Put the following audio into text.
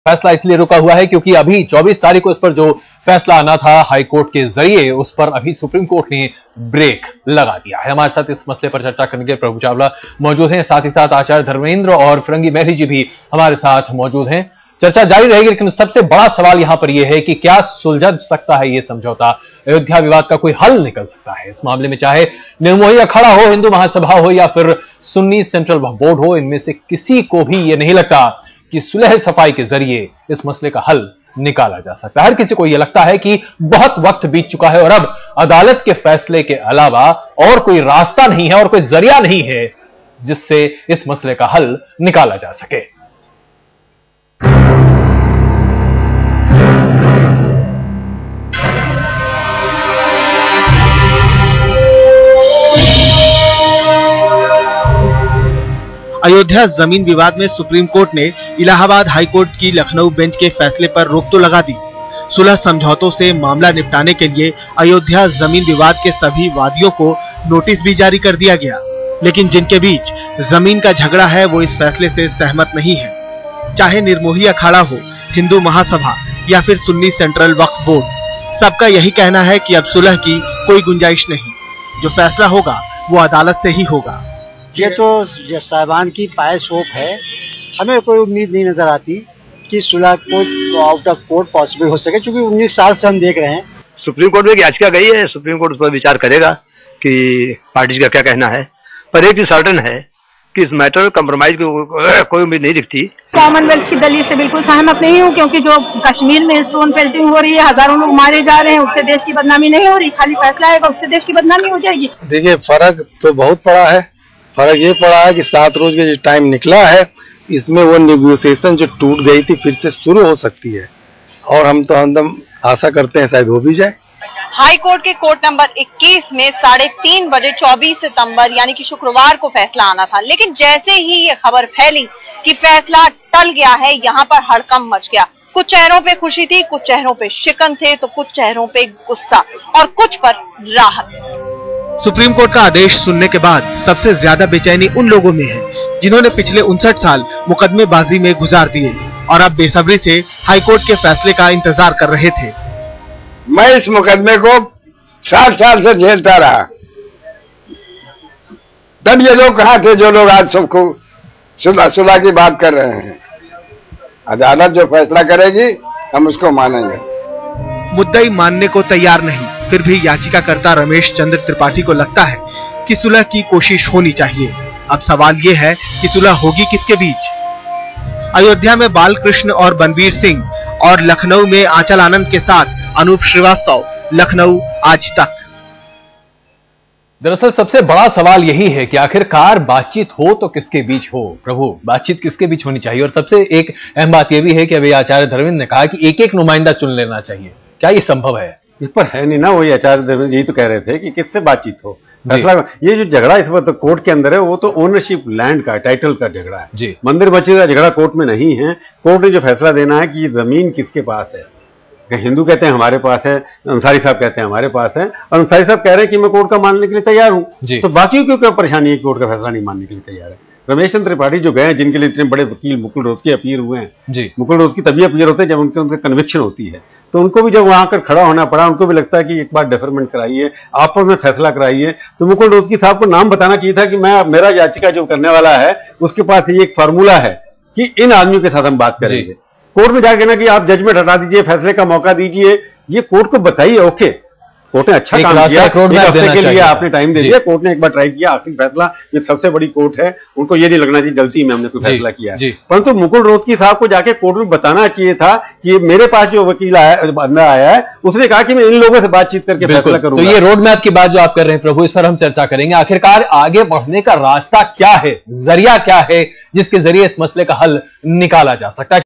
फैसला इसलिए रुका हुआ है क्योंकि अभी 24 तारीख को इस पर जो फैसला आना था हाई कोर्ट के जरिए, उस पर अभी सुप्रीम कोर्ट ने ब्रेक लगा दिया है। हमारे साथ इस मसले पर चर्चा करने के लिए प्रभु चावला मौजूद हैं, साथ ही साथ आचार्य धर्मेंद्र और फिरंगी मेहली जी भी हमारे साथ मौजूद हैं। चर्चा जारी रहेगी, लेकिन सबसे बड़ा सवाल यहां पर यह है कि क्या सुलझ सकता है यह समझौता, अयोध्या विवाद का कोई हल निकल सकता है इस मामले में, चाहे निर्मोही अखाड़ा हो, हिंदू महासभा हो या फिर सुन्नी सेंट्रल बोर्ड हो। इनमें से किसी को भी यह नहीं लगता कि सुलह सफाई के जरिए इस मसले का हल निकाला जा सकता है। हर किसी को यह लगता है कि बहुत वक्त बीत चुका है और अब अदालत के फैसले के अलावा और कोई रास्ता नहीं है और कोई जरिया नहीं है जिससे इस मसले का हल निकाला जा सके। अयोध्या जमीन विवाद में सुप्रीम कोर्ट ने इलाहाबाद हाई कोर्ट की लखनऊ बेंच के फैसले पर रोक तो लगा दी। सुलह समझौतों से मामला निपटाने के लिए अयोध्या जमीन विवाद के सभी वादियों को नोटिस भी जारी कर दिया गया, लेकिन जिनके बीच जमीन का झगड़ा है वो इस फैसले से सहमत नहीं है। चाहे निर्मोही अखाड़ा हो, हिंदू महासभा या फिर सुन्नी सेंट्रल वक्फ बोर्ड, सबका यही कहना है कि अब सुलह की कोई गुंजाइश नहीं। जो फैसला होगा वो अदालत से ही होगा। ये तो साहिबान की पायस होप है। हमें कोई उम्मीद नहीं नजर आती कि सुलह कोई आउट ऑफ कोर्ट पॉसिबल हो सके, क्योंकि 19 साल से हम देख रहे हैं। सुप्रीम कोर्ट में याचिका गई है, सुप्रीम कोर्ट उस पर विचार करेगा कि पार्टी का क्या कहना है, पर एक चीज सर्टेन है कि इस मैटर कम्प्रोमाइज की कोई उम्मीद नहीं दिखती। कॉमनवेल्थ की दलील से बिल्कुल सहमत नहीं हूँ, क्योंकि जो कश्मीर में स्टोन पेल्टिंग हो रही है, हजारों लोग मारे जा रहे हैं, उससे देश की बदनामी नहीं हो रही। खाली फैसला आएगा उससे देश की बदनामी हो जाएगी। देखिए, फर्क तो बहुत पड़ा है। फर्क ये पड़ा है कि 7 रोज का जो टाइम निकला है, इसमें वो नेगोशिएशन जो टूट गई थी फिर से शुरू हो सकती है, और हम तो एकदम आशा करते हैं शायद हो भी जाए। हाई कोर्ट के कोर्ट नंबर 21 में 3:30 बजे 24 सितंबर यानी कि शुक्रवार को फैसला आना था, लेकिन जैसे ही ये खबर फैली कि फैसला टल गया है, यहाँ पर हड़कंप मच गया। कुछ चेहरों पे खुशी थी, कुछ चेहरों पे शिकन थे, तो कुछ चेहरों पे गुस्सा और कुछ पर राहत। सुप्रीम कोर्ट का आदेश सुनने के बाद सबसे ज्यादा बेचैनी उन लोगों में है जिन्होंने पिछले 59 साल मुकदमेबाजी में गुजार दिए और अब बेसब्री से हाई कोर्ट के फैसले का इंतजार कर रहे थे। मैं इस मुकदमे को 60 साल से झेलता रहा। तब ये लोग कहाँ थे जो लोग आज सबको सुलह की बात कर रहे हैं। अदालत जो फैसला करेगी हम उसको मानेंगे। मुद्दई मानने को तैयार नहीं, फिर भी याचिकाकर्ता रमेश चंद्र त्रिपाठी को लगता है कि सुलह की कोशिश होनी चाहिए। अब सवाल ये है कि सुलह होगी किसके बीच। अयोध्या में बालकृष्ण और बनवीर सिंह और लखनऊ में आंचल आनंद के साथ अनूप श्रीवास्तव। लखनऊ आज तक। दरअसल सबसे बड़ा सवाल यही है कि आखिरकार बातचीत हो तो किसके बीच हो। प्रभु, बातचीत किसके बीच होनी चाहिए? और सबसे एक अहम बात यह भी है कि अभी आचार्य धर्मेंद्र ने कहा कि एक नुमाइंदा चुन लेना चाहिए। क्या ये संभव है? इस पर है नहीं ना, वही आचार्य धर्मेंद्र यही तो कह रहे थे कि किससे बातचीत हो। फैसला ये जो झगड़ा इस वक्त कोर्ट के अंदर है वो तो ओनरशिप लैंड का, टाइटल का झगड़ा है जी। मंदिर मस्जिद का झगड़ा कोर्ट में नहीं है। कोर्ट ने जो फैसला देना है कि ये जमीन किसके पास है। हिंदू कहते हैं हमारे पास है, अंसारी साहब कहते हैं हमारे पास है, और अंसारी साहब कह रहे हैं कि मैं कोर्ट का मानने के लिए तैयार हूं, तो बाकी क्यों क्या परेशानी है? कोर्ट का फैसला नहीं मानने के लिए तैयार है। रमेश चंद्र त्रिपाठी जो गए, जिनके लिए इतने बड़े वकील मुकुल रोहतगी अपीयर हुए हैं जी। मुकुल रोहतगी तभी अपीयर होते हैं जब उनके कन्विक्शन होती है, तो उनको भी जब वहां आकर खड़ा होना पड़ा, उनको भी लगता है कि एक बार डेफरमेंट कराइए, आपस में फैसला कराइए। तो मुकुल रोहतगी साहब को नाम बताना चाहिए था कि मेरा याचिका जो करने वाला है उसके पास ये एक फार्मूला है कि इन आदमियों के साथ हम बात करेंगे। कोर्ट में जाके ना कि आप जजमेंट हटा दीजिए, फैसले का मौका दीजिए, ये कोर्ट को बताइए। ओके, कोर्ट ने अच्छा काम किया, एक हफ्ते के लिए आपने टाइम दे दिया, कोर्ट ने एक बार ट्राई किया, आखिरी फैसला, ये सबसे बड़ी कोर्ट है, उनको ये नहीं लगना चाहिए गलती में हमने कोई फैसला किया है। परंतु मुकुल रोहतगी साहब को जाके कोर्ट में बताना चाहिए था कि मेरे पास जो वकील बंदा आया है उसने कहा कि मैं इन लोगों से बातचीत करके फैसला करूंगा। तो ये रोड मैप की बात जो आप कर रहे हैं प्रभु, इस पर हम चर्चा करेंगे। आखिरकार आगे बढ़ने का रास्ता क्या है, जरिया क्या है जिसके जरिए इस मसले का हल निकाला जा सकता है।